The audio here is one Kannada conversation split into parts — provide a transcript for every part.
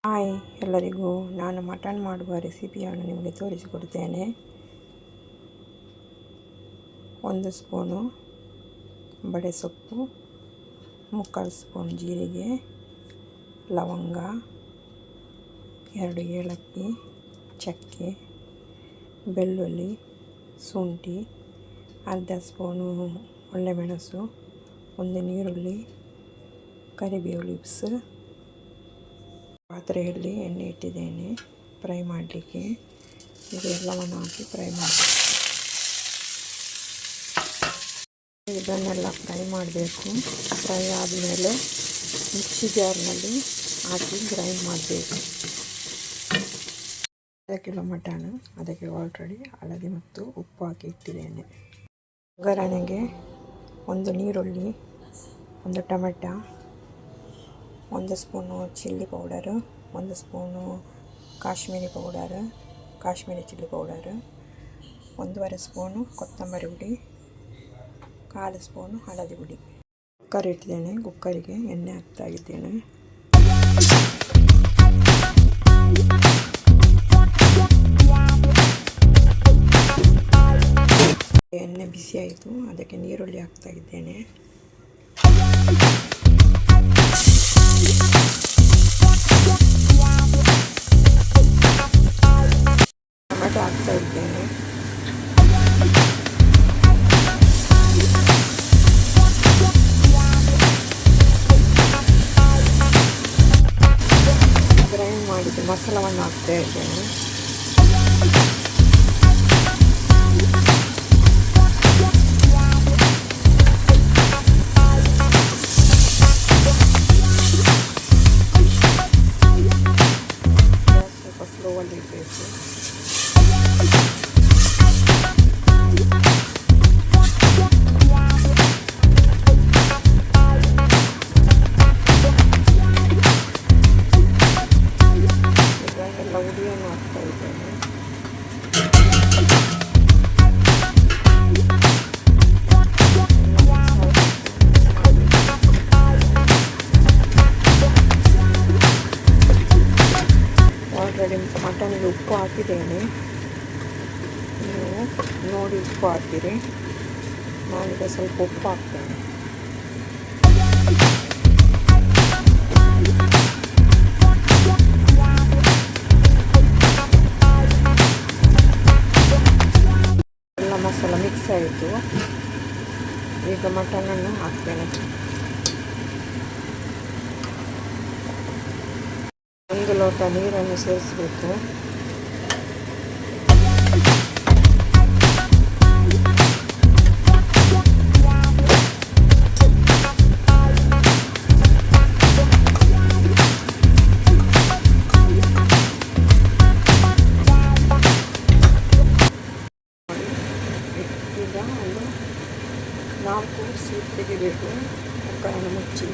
ಹಾಯ್ ಎಲ್ಲರಿಗೂ, ನಾನು ಮಟನ್ ಮಾಡುವ ರೆಸಿಪಿಯನ್ನು ನಿಮಗೆ ತೋರಿಸಿಕೊಡುತ್ತೇನೆ. 1 ಸ್ಪೂನು ಬಡೆ ಸೊಪ್ಪು, 3/4 ಸ್ಪೂನ್ ಜೀರಿಗೆ, ಲವಂಗ, 2 ಏಲಕ್ಕಿ, ಚಕ್ಕೆ, ಬೆಳ್ಳುಳ್ಳಿ, ಶುಂಠಿ, ಅರ್ಧ ಸ್ಪೂನು ಒಳ್ಳೆಮೆಣಸು, 1 ನೀರುಳ್ಳಿ, ಕರಿಬೇವು ಲೀವ್ಸ್. ಪಾತ್ರೆಯಲ್ಲಿ ಎಣ್ಣೆ ಇಟ್ಟಿದ್ದೇನೆ ಫ್ರೈ ಮಾಡಲಿಕ್ಕೆ. ಇದೆಲ್ಲವನ್ನು ಹಾಕಿ ಫ್ರೈ ಮಾಡಿ. ಇದನ್ನೆಲ್ಲ ಫ್ರೈ ಮಾಡಬೇಕು. ಫ್ರೈ ಆದಮೇಲೆ ಮಿಕ್ಸಿ ಜಾರ್ನಲ್ಲಿ ಹಾಕಿ ಗ್ರೈಂಡ್ ಮಾಡಬೇಕು. 1 ಕಿಲೋ ಮಟನ್, ಅದಕ್ಕೆ ಆಲ್ರೆಡಿ ಹಳದಿ ಮತ್ತು ಉಪ್ಪು ಹಾಕಿ ಇಟ್ಟಿದ್ದೇನೆ. ಒಗ್ಗರಣೆಗೆ 1 ನೀರುಳ್ಳಿ, 1 tomato, 1 spoon chilli powder, 1 spoon Kashmiri chilli powder, 1/2 spoon ಕೊತ್ತಂಬರಿ ಹುಡಿ, 1/4 ಸ್ಪೂನು ಹಳದಿ ಹುಡಿ. ಕುಕ್ಕರ್ ಇಟ್ಟಿದ್ದೇನೆ. ಕುಕ್ಕರಿಗೆ ಎಣ್ಣೆ ಹಾಕ್ತಾ ಇದ್ದೇನೆ. ಎಣ್ಣೆ ಬಿಸಿ ಆಯಿತು, ಅದಕ್ಕೆ ನೀರುಳ್ಳಿ ಹಾಕ್ತಾ ಇದ್ದೇನೆ. ಟೊಮೆಟೊ ಹಾಕ್ತಾ ಇದ್ದೇನೆ. ಗ್ರೈಂಡ್ ಮಾಡಿದ ಮಸಾಲವನ್ನು ಹಾಕ್ತಾ ಇದ್ದೇನೆ. ಸ್ವಲ್ಪ ಸ್ಲೋವಲ್ಲಿ ಇಡಬೇಕು. ಹುಡಿಯನ್ನು ಹಾಕ್ತಾ ಇದ್ದೇನೆ. ಆಲ್ರೆಡಿ ಮಟನ್ಗೆ ಉಪ್ಪು ಹಾಕಿದ್ದೇನೆ. ನೀವು ನೋಡಿ ಉಪ್ಪು ಹಾಕಿರಿ. ನಾನೀಗ ಸ್ವಲ್ಪ ಉಪ್ಪು ಹಾಕ್ತೇನೆ. ಮಸಾಲ ಮಿಕ್ಸ್ ಆಯಿತು. ಈಗ ಮಟನನ್ನು ಹಾಕ್ತೇನೆ. 1 ಲೋಟ ನೀರನ್ನು ಸೇರಿಸಬೇಕು. ಈಗ ಒಂದು 4 ಸೀಟ್ ತೆಗಿಬೇಕು. ಕುಕ್ಕರನ್ನು ಮುಚ್ಚಿ.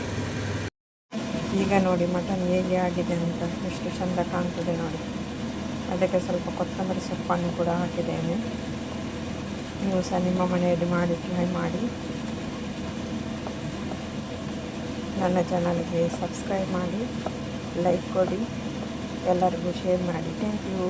ಈಗ ನೋಡಿ ಮಟನ್ ಹೇಗೆ ಆಗಿದೆ ಅಂತ, ಎಷ್ಟು ಚೆಂದ ಕಾಣ್ತದೆ ನೋಡಿ. ಅದಕ್ಕೆ ಸ್ವಲ್ಪ ಕೊತ್ತಂಬರಿ ಸೊಪ್ಪನ್ನು ಕೂಡ ಹಾಕಿದ್ದೇನೆ. ನೀವು ಸಹ ನಿಮ್ಮ ಮನೆಯಲ್ಲಿ ಮಾಡಿ ಟ್ರೈ ಮಾಡಿ. ನನ್ನ ಚಾನಲ್ಗೆ ಸಬ್ಸ್ಕ್ರೈಬ್ ಮಾಡಿ, ಲೈಕ್ ಕೊಡಿ, ಎಲ್ಲರಿಗೂ ಶೇರ್ ಮಾಡಿ. Thank you.